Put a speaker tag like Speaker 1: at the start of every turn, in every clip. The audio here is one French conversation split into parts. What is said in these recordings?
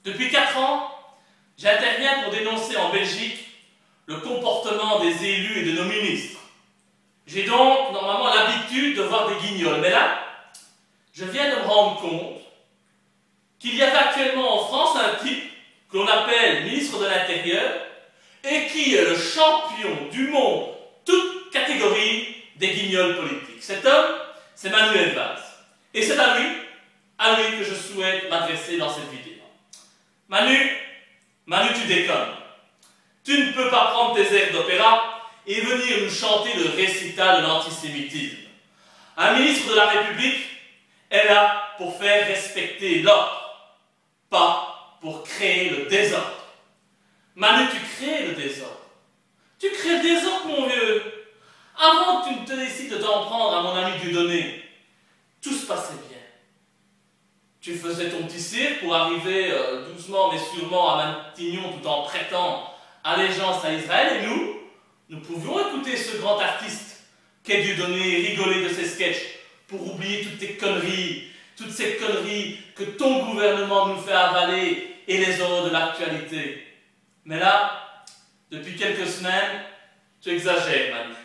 Speaker 1: Depuis 4 ans, j'interviens pour dénoncer en Belgique le comportement des élus et de nos ministres. J'ai donc normalement l'habitude de voir des guignols, mais là, je viens de me rendre compte qu'il y avait actuellement en France un type que l'on appelle ministre de l'Intérieur et qui est le champion du monde, toute catégorie des guignols politiques. Cet homme, c'est Manuel Valls. Et c'est à lui que je souhaite m'adresser dans cette vidéo. Manu, tu déconnes. Tu ne peux pas prendre tes airs d'opéra et venir nous chanter le récital de l'antisémitisme. Un ministre de la République est là pour faire respecter l'ordre, pas pour créer le désordre. Manu, tu crées le désordre. Tu crées le désordre, mon vieux. Avant que tu ne te décides de t'en prendre à mon ami Dieudonné, tout se passait bien. Tu faisais ton petit cirque pour arriver doucement mais sûrement à Matignon tout en prêtant allégeance à Israël, et nous pouvions écouter ce grand artiste qu'est Dieudonné, rigoler de ses sketchs pour oublier toutes ces conneries que ton gouvernement nous fait avaler et les horreurs de l'actualité. Mais là, depuis quelques semaines, tu exagères, Manu.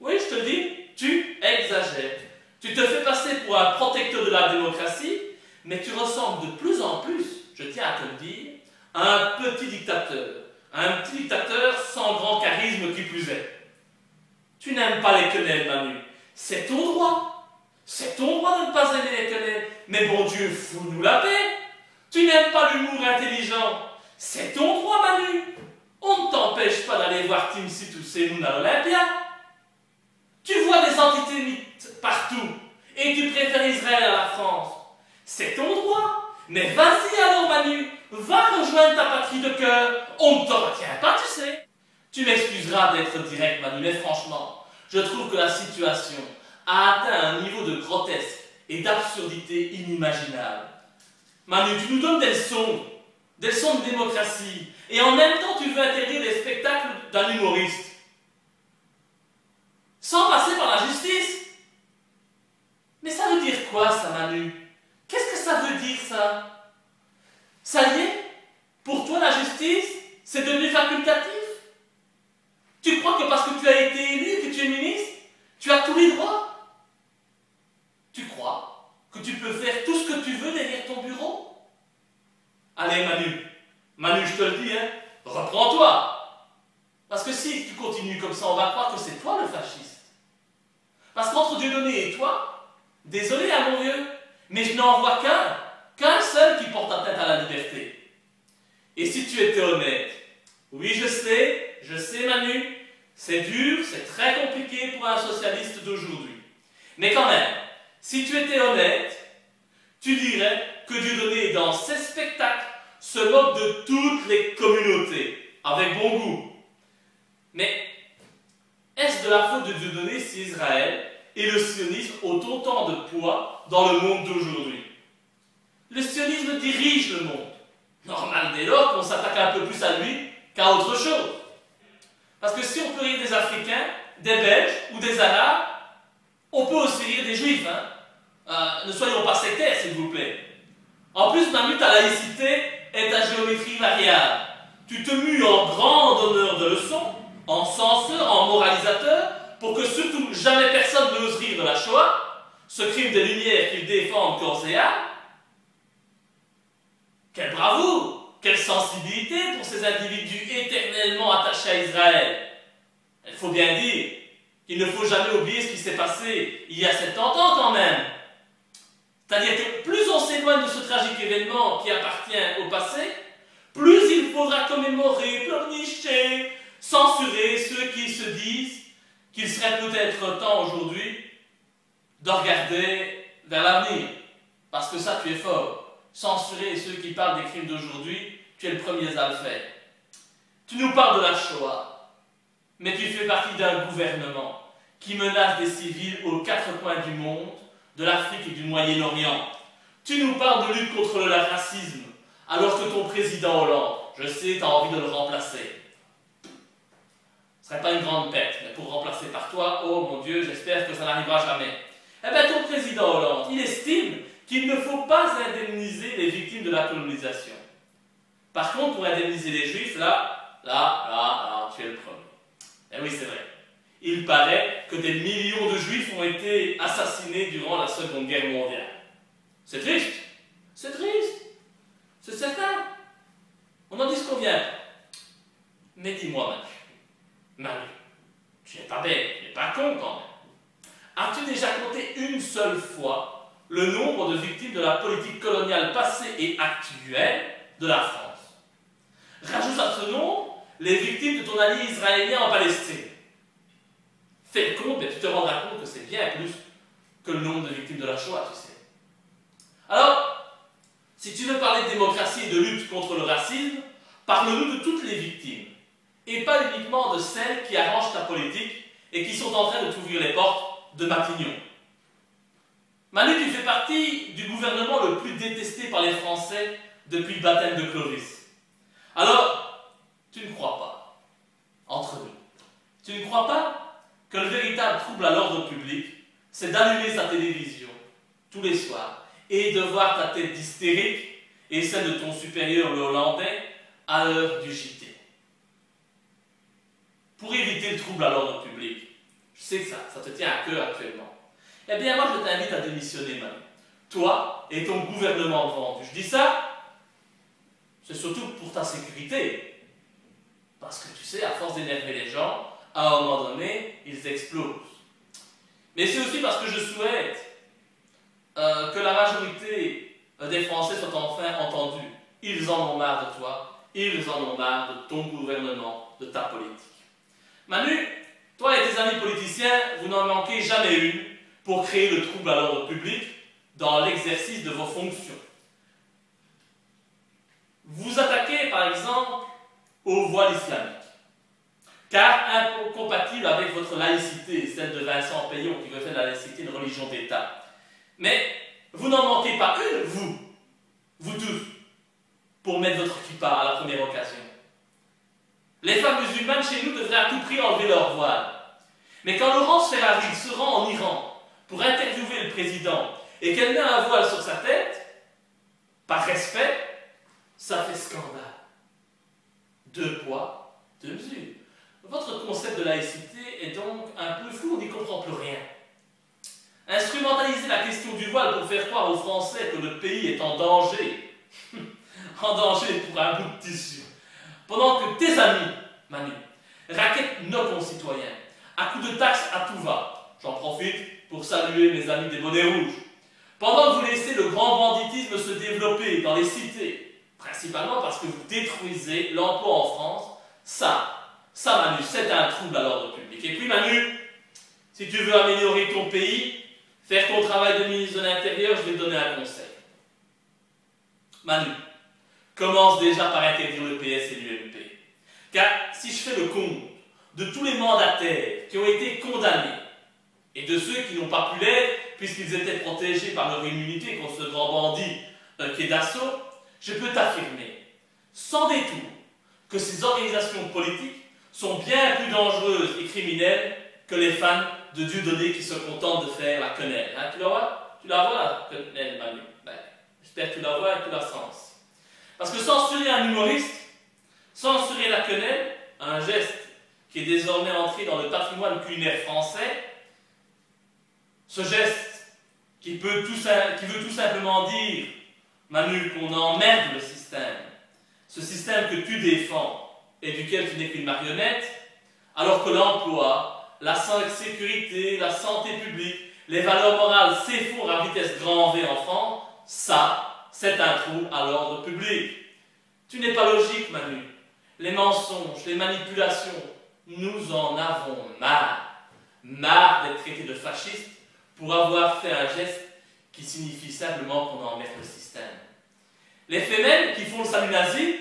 Speaker 1: Oui, je te le dis, tu exagères. Tu te fais passer pour un protecteur de la démocratie, mais tu ressembles de plus en plus, je tiens à te le dire, à un petit dictateur. Un petit dictateur sans grand charisme qui plus est. Tu n'aimes pas les quenelles, Manu. C'est ton droit. C'est ton droit de ne pas aimer les quenelles. Mais bon Dieu, fous-nous la paix. Tu n'aimes pas l'humour intelligent. C'est ton droit, Manu. On ne t'empêche pas d'aller voir Tim Sitoussénoun à l'Olympia. Tu vois des antisémites partout et tu préfères Israël à la France. C'est ton droit. Mais vas-y alors, Manu. Va rejoindre ta patrie de cœur. On ne te retient pas, tu sais. Tu m'excuseras d'être direct, Manu, mais franchement, je trouve que la situation a atteint un niveau de grotesque et d'absurdité inimaginable. Manu, tu nous donnes des leçons de démocratie, et en même temps tu veux interdire les spectacles d'un humoriste. Sans passer par la justice. Mais ça veut dire quoi, ça, Manu? Qu'est-ce que ça veut dire, ça? Ça y est? Pour toi, la justice, c'est devenu facultatif? Tu crois que parce que tu as été élu et que tu es ministre, tu as tous les droits? Tu crois que tu peux faire tout ce que tu veux derrière ton bureau? Allez, Manu, je te le dis, hein, reprends-toi. Parce que si tu continues comme ça, on va croire que c'est toi le fasciste. Parce qu'entre Dieudonné et toi, désolé à mon vieux, mais je n'en vois qu'un seul qui porte atteinte à la liberté. Et si tu étais honnête, oui, je sais, Manu, c'est dur, c'est très compliqué pour un socialiste d'aujourd'hui. Mais quand même, si tu étais honnête, tu dirais que Dieudonné, dans ses spectacles, se moque de toutes les communautés, avec bon goût. Mais est-ce de la faute de Dieudonné si Israël et le sionisme ont autant de poids dans le monde d'aujourd'hui? Le sionisme dirige le monde. Normal dès lors qu'on s'attaque un peu plus à lui qu'à autre chose. Parce que si on peut rire des Africains, des Belges ou des Arabes, on peut aussi rire des Juifs. Ne soyons pas sectaires, s'il vous plaît. En plus, Manu, ta laïcité est ta géométrie variable. Tu te mues en grand donneur de leçons, en censeur, en moralisateur, pour que surtout jamais personne n'ose rire de la Shoah, ce crime des Lumières qu'ils défendent corps et âme. Quelle bravoure! Quelle sensibilité pour ces individus éternellement attachés à Israël! Il faut bien dire qu'il ne faut jamais oublier ce qui s'est passé il y a 70 ans quand même. C'est-à-dire que plus on s'éloigne de ce tragique événement qui appartient au passé, plus il faudra commémorer, pleurnicher, censurer ceux qui se disent qu'il serait peut-être temps aujourd'hui de regarder vers l'avenir. Parce que ça, tu es fort. Censurer ceux qui parlent des crimes d'aujourd'hui, tu es le premier à le faire. Tu nous parles de la Shoah, mais tu fais partie d'un gouvernement qui menace des civils aux 4 coins du monde, de l'Afrique et du Moyen-Orient. Tu nous parles de lutte contre le racisme, alors que ton président Hollande, je sais, tu as envie de le remplacer. Ce ne serait pas une grande perte, mais pour remplacer par toi, oh mon Dieu, j'espère que ça n'arrivera jamais. Eh bien, ton président Hollande, il estime qu'il ne faut pas indemniser les victimes de la colonisation. Par contre, pour indemniser les Juifs, là, tu es le premier. Eh oui, c'est vrai. Il paraît que des millions de Juifs ont été assassinés durant la Seconde Guerre mondiale. C'est triste. C'est triste. C'est certain. On n'en dit ce qu'on vient. Mais dis-moi, Manu, tu n'es pas bête, tu n'es pas con quand même. As-tu déjà compté une seule fois le nombre de victimes de la politique coloniale passée et actuelle de la France? Rajoute à ce nombre les victimes de ton allié israélien en Palestine. Fais le compte et tu te rendras compte que c'est bien plus que le nombre de victimes de la Shoah, tu sais. Alors, si tu veux parler de démocratie et de lutte contre le racisme, parle-nous de toutes les victimes, et pas uniquement de celles qui arrangent ta politique et qui sont en train de t'ouvrir les portes de Matignon. Manu, tu fais partie du gouvernement le plus détesté par les Français depuis le baptême de Clovis. Alors, tu ne crois pas, entre nous, tu ne crois pas que le véritable trouble à l'ordre public, c'est d'allumer sa télévision tous les soirs et de voir ta tête d'hystérique et celle de ton supérieur le Hollandais à l'heure du JT. Pour éviter le trouble à l'ordre public, je sais que ça te tient à cœur actuellement. Eh bien, moi, je t'invite à démissionner, Manu. Toi et ton gouvernement vendu. Je dis ça, c'est surtout pour ta sécurité. Parce que tu sais, à force d'énerver les gens, à un moment donné, ils explosent. Mais c'est aussi parce que je souhaite que la majorité des Français soient enfin entendus. Ils en ont marre de toi, ils en ont marre de ton gouvernement, de ta politique. Manu, toi et tes amis politiciens, vous n'en manquez jamais une pour créer le trouble à l'ordre public dans l'exercice de vos fonctions. Vous attaquez par exemple au voile islamique, car incompatible avec votre laïcité, celle de Vincent Payon qui veut faire de la laïcité une religion d'État. Mais vous n'en manquez pas une, vous tous, pour mettre votre kippa à la première occasion. Les femmes musulmanes chez nous devraient à tout prix enlever leur voile. Mais quand Laurence Ferrari se rend en Iran pour interviewer le président et qu'elle met un voile sur sa tête, par respect, ça fait scandale. 2 poids, 2 mesures. Votre concept de laïcité est donc un peu flou, on n'y comprend plus rien. Instrumentaliser la question du voile pour faire croire aux Français que le pays est en danger, en danger pour un bout de tissu, pendant que tes amis, Manu, raquettent nos concitoyens à coups de taxes à tout va. J'en profite pour saluer mes amis des bonnets rouges. Pendant que vous laissez le grand banditisme se développer dans les cités, principalement parce que vous détruisez l'emploi en France, ça Manu, c'est un trouble à l'ordre public. Et puis Manu, si tu veux améliorer ton pays, faire ton travail de ministre de l'Intérieur, je vais te donner un conseil. Manu, commence déjà par interdire le PS et l'UMP. Car si je fais le compte de tous les mandataires qui ont été condamnés et de ceux qui n'ont pas pu l'être puisqu'ils étaient protégés par leur immunité contre ce grand bandit qui est d'assaut, je peux t'affirmer, sans détour, que ces organisations politiques sont bien plus dangereuses et criminelles que les fans de Dieudonné qui se contentent de faire la quenelle. Hein, tu la vois, la quenelle, Manu. J'espère que tu la vois et que tu la sens. Parce que censurer un humoriste, censurer la quenelle, un geste qui est désormais entré dans le patrimoine culinaire français, ce geste qui veut tout simplement dire, Manu, qu'on emmerde le système, ce système que tu défends et duquel tu n'es qu'une marionnette, alors que l'emploi, la sécurité, la santé publique, les valeurs morales s'effondrent à vitesse grand V en France, ça, c'est un trouble à l'ordre public. Tu n'es pas logique, Manu. Les mensonges, les manipulations, nous en avons marre. Marre d'être traités de fascistes pour avoir fait un geste qui signifie simplement qu'on emmerde le système. Les femelles qui font le salut nazi,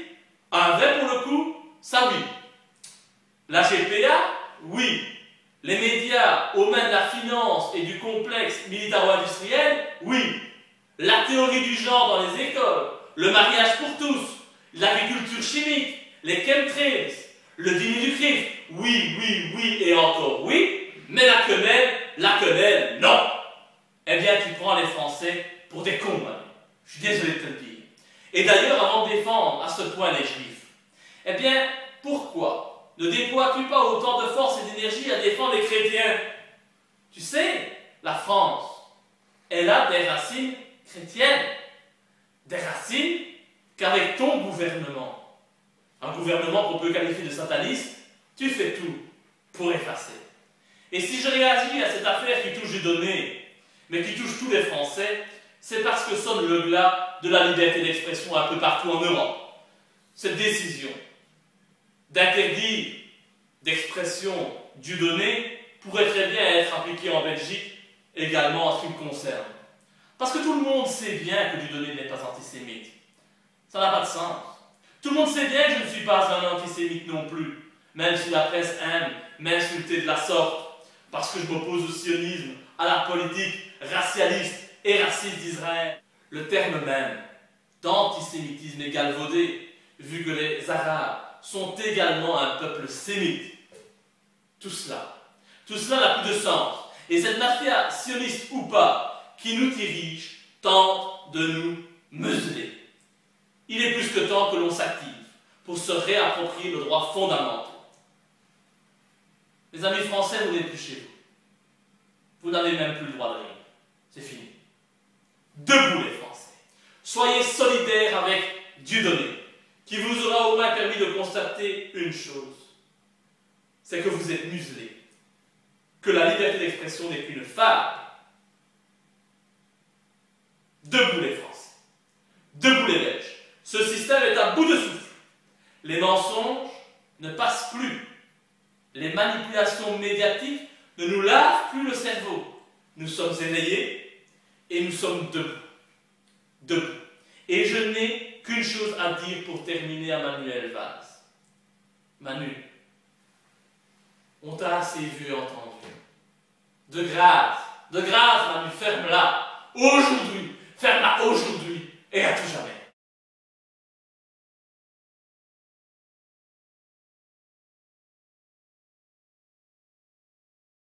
Speaker 1: un vrai pour le coup, ça oui. La GPA, oui. Les médias aux mains de la finance et du complexe militaro-industriel, oui. La théorie du genre dans les écoles, le mariage pour tous, l'agriculture chimique, les chemtrails, le dîner du Christ, oui et encore oui, mais la quenelle, non. Eh bien, tu prends les Français pour des cons, Manu. Je suis désolé de te le dire. Et d'ailleurs, avant de défendre à ce point les Juifs, eh bien, pourquoi ne déploies-tu pas autant de force et d'énergie à défendre les chrétiens? Tu sais, la France, elle a des racines chrétiennes, des racines qu'avec ton gouvernement, un gouvernement qu'on peut qualifier de sataniste, tu fais tout pour effacer. Et si je réagis à cette affaire qui touche Dieudonné, mais qui touche tous les Français, c'est parce que sonne le glas de la liberté d'expression un peu partout en Europe. Cette décision d'interdire d'expression Dieudonné pourrait très bien être appliquée en Belgique également en ce qui me concerne. Parce que tout le monde sait bien que Dieudonné n'est pas antisémite. Ça n'a pas de sens. Tout le monde sait bien que je ne suis pas un antisémite non plus, même si la presse aime m'insulter de la sorte, parce que je m'oppose au sionisme, à la politique racialiste et raciste d'Israël. Le terme même d'antisémitisme est galvaudé, vu que les Arabes sont également un peuple sémite. Tout cela n'a plus de sens. Et cette mafia sioniste ou pas, qui nous dirige, tente de nous museler. Il est plus que temps que l'on s'active pour se réapproprier nos droits fondamentaux. Les amis français, vous n'êtes plus chez vous. Vous n'avez même plus le droit de rire. C'est fini. Debout les Français. Soyez solidaires avec Dieudonné, qui vous aura au moins permis de constater une chose. C'est que vous êtes muselés. Que la liberté d'expression n'est qu'une fable. Debout les Français. Debout les Belges. Ce système est à bout de souffle. Les mensonges ne passent plus. Les manipulations médiatiques ne nous lavent plus le cerveau. Nous sommes éveillés et nous sommes debout. Debout. Et je n'ai qu'une chose à dire pour terminer à Manuel Valls. Manu, on t'a assez vu et entendu. De grâce, Manu, ferme-la. Aujourd'hui, ferme-la aujourd'hui et à tout jamais.